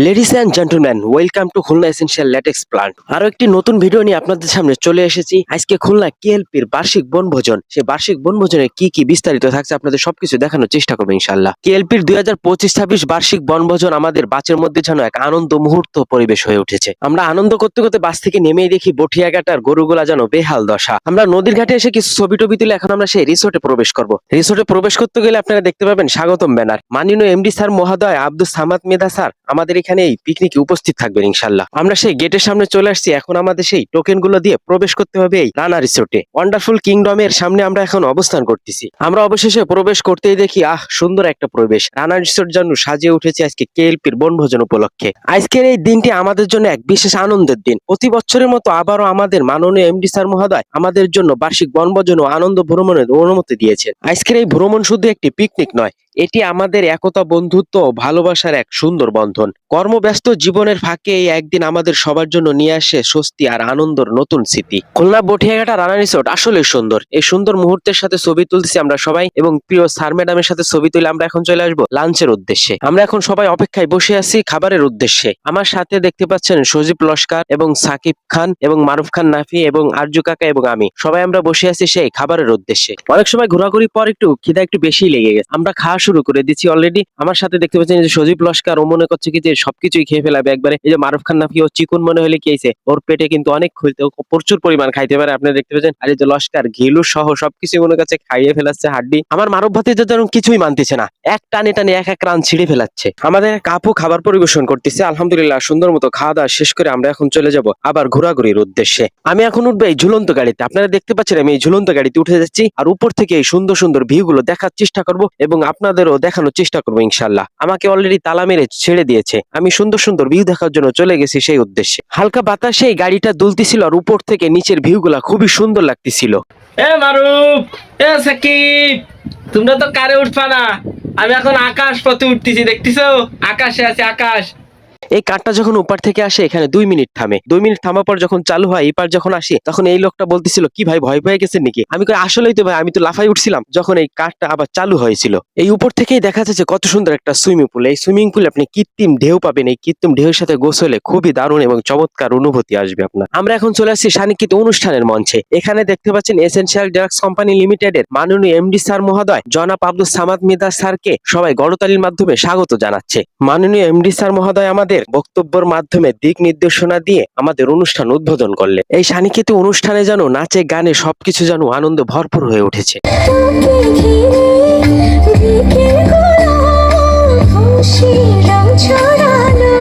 Ladies and gentleman, welcome to Khulna essential latex plant. আরো একটি নতুন ভিডিও নিয়ে আপনাদের সামনে চলে এসেছি। আজকে খুলনা কেএলপির বার্ষিক বনভোজন। সেই বার্ষিক বনভোজনে কি কি বিস্তারিত থাকছে আপনাদের সবকিছু দেখানোর চেষ্টা করবো ইনশাল্লাহ। কেএলপির 2025-26 বার্ষিক বনভোজন আমাদের বাসের মধ্যে যেন এক আনন্দ মুহূর্ত পরিবেশ হয়ে উঠেছে। আমরা আনন্দ করতে করতে বাস থেকে নেমেই দেখি বটিয়াঘাটার গরুগুলা যেন বেহাল দশা। আমরা নদীর ঘাটে এসে কিছু ছবি টবি তুলে এখন আমরা সেই রিসোর্টে প্রবেশ করব। রিসোর্টে প্রবেশ করতে গেলে আপনারা দেখতে পাবেন স্বাগতম ব্যানার। মাননীয় এমডি স্যার মহোদয় আব্দুল সামাদ মেধা স্যার আমাদের এখানে এই পিকনিকে উপস্থিত থাকবেন ইনশাল্লাহ। আমরা সেই গেটের সামনে চলে আসছি। এখন আমাদের সেই টোকেন গুলো দিয়ে প্রবেশ করতে হবে এই রানা রিসোর্টে। ওয়ান্ডারফুল কিংডমের সামনে আমরা এখন অবস্থান করতেছি। আমরা অবশেষে প্রবেশ করতেই দেখি সুন্দর একটা পরিবেশ। রানা রিসোর্ট যেন সাজিয়ে উঠেছে আজকে কেএলপির বনভোজন উপলক্ষে। আজকের এই দিনটি আমাদের জন্য এক বিশেষ আনন্দের দিন। প্রতি বছরের মতো আবারও আমাদের মাননীয় এমডি স্যার মহোদয় আমাদের জন্য বার্ষিক বনভোজন ও আনন্দ ভ্রমণের অনুমতি দিয়েছেন। আজকের এই ভ্রমণ শুধু একটি পিকনিক নয়, এটি আমাদের একতা, বন্ধুত্ব ও ভালোবাসার এক সুন্দর বন্ধন। কর্মব্যস্ত জীবনের ফাঁকে এই একদিন আমাদের সবার জন্য নিয়ে আসে স্বস্তি আর আনন্দর নতুন স্মৃতি। খুলনা বটিয়াঘাটা রানা রিসোর্ট আসলে সুন্দর। এই সুন্দর মুহূর্তের সাথে ছবি তুলতেছি আমরা সবাই, এবং প্রিয় স্যার ম্যাডামের সাথে ছবি তুলে আমরা এখন চলে আসবো লাঞ্চের উদ্দেশ্যে। আমরা এখন সবাই অপেক্ষায় বসে আছি খাবারের উদ্দেশ্যে। আমার সাথে দেখতে পাচ্ছেন সজীব লস্কর এবং সাকিব খান এবং মারুফ খান নাফি এবং আরজু কাকা এবং আমি সবাই আমরা বসে আছি সেই খাবারের উদ্দেশ্যে। অনেক সময় ঘোরাঘুরি পর একটু খিদা একটু বেশি লেগে গেছে। আমরা খাওয়া শুরু করে দিচ্ছি অলরেডি। আমার সাথে দেখতে পাচ্ছেন যে সজীব লস্কর, ও মনে করছে কি যে সবকিছুই খেয়ে ফেলাবে একবারে। এই যে মারুফ খান নাফি, ও চিকন মনে হলে কি হয়েছে, ওর পেটে কিন্তু অনেক খুলতে, প্রচুর পরিমাণ খাইতে পারে আপনি দেখতে পাচ্ছেন। আর এই যে লস্কর ঘিলু সহ সবকিছু মনে করছে খাইয়ে ফেলাচ্ছে হাড্ডি। আমার মারুফ ভাতিজা যেন কিছুই মানতেছে না, এক টানে টানে এক এক রান ছিঁড়ে ফেলাচ্ছে। আমাদের কাপু খাবার পরিবেশন করতেছে। আলহামদুলিল্লাহ সুন্দর মতো খাওয়া দাওয়া শেষ করে আমরা এখন চলে যাব আবার ঘোরাঘুরির উদ্দেশ্যে। আমি এখন উঠবো এই ঝুলন্ত গাড়িতে। আপনারা দেখতে পাচ্ছেন আমি এই ঝুলন্ত গাড়িতে উঠে যাচ্ছি, আর উপর থেকে এই সুন্দর সুন্দর ভিউ গুলো দেখার চেষ্টা করব এবং আপনাদেরও দেখানোর চেষ্টা করবো ইনশাল্লাহ। আমাকে অলরেডি তালা মেরে ছেড়ে দিয়েছে। আমি সুন্দর সুন্দর ভিউ দেখার জন্য চলে গেছি সেই উদ্দেশ্যে। হালকা বাতাসে এই গাড়িটা দুলতেছিল, আর উপর থেকে নিচের ভিউ গুলা খুবই সুন্দর লাগতেছিল। এ মারুফ, এ সাকিব, তোমরা তো কারে উঠবা না। আমি এখন আকাশ পথে উঠতেছি, দেখতেছো? আকাশে আছে আকাশ। এই কারটা যখন ওপার থেকে আসে এখানে 2 মিনিট থামে। 2 মিনিট থামার পর যখন চালু হয়, এপার যখন আসি তখন এই লোকটা বলতেছিল কি ভাই ভয় পেয়ে গেছেন নাকি। আমি কই আসলেই তো ভাই, আমি তো লাফাই উঠছিলাম যখন এই কারটা আবার চালু হয়েছিল। এই উপর থেকেই দেখা যাচ্ছে কত সুন্দর একটা সুইমিং পুল। এই সুইমিং পুলে আপনি কৃত্রিম ঢেউ পাবেন। এই কৃত্রিম ঢেউয়ের সাথে গোসলে খুবই দারুণ এবং চমৎকার অনুভূতি আসবে আপনার। আমরা এখন চলে আসছি সানিকিত অনুষ্ঠানের মঞ্চে। এখানে দেখতে পাচ্ছেন এসেনশিয়াল ড্রাগস কোম্পানি লিমিটেডের মাননীয় এমডি স্যার মহোদয় জনাব আব্দুল সামাদ মেধা স্যারকে সবাই গণতালির মাধ্যমে স্বাগত জানাচ্ছে। মাননীয় এমডি স্যার মহোদয় আমাদের বক্তব্যের মাধ্যমে দিক নির্দেশনা দিয়ে আমাদের অনুষ্ঠান উদ্বোধন করলেন। এই সানিকিত অনুষ্ঠানে যেন নাচে গানে সবকিছু যেন আনন্দ ভরপুর হয়ে উঠেছে।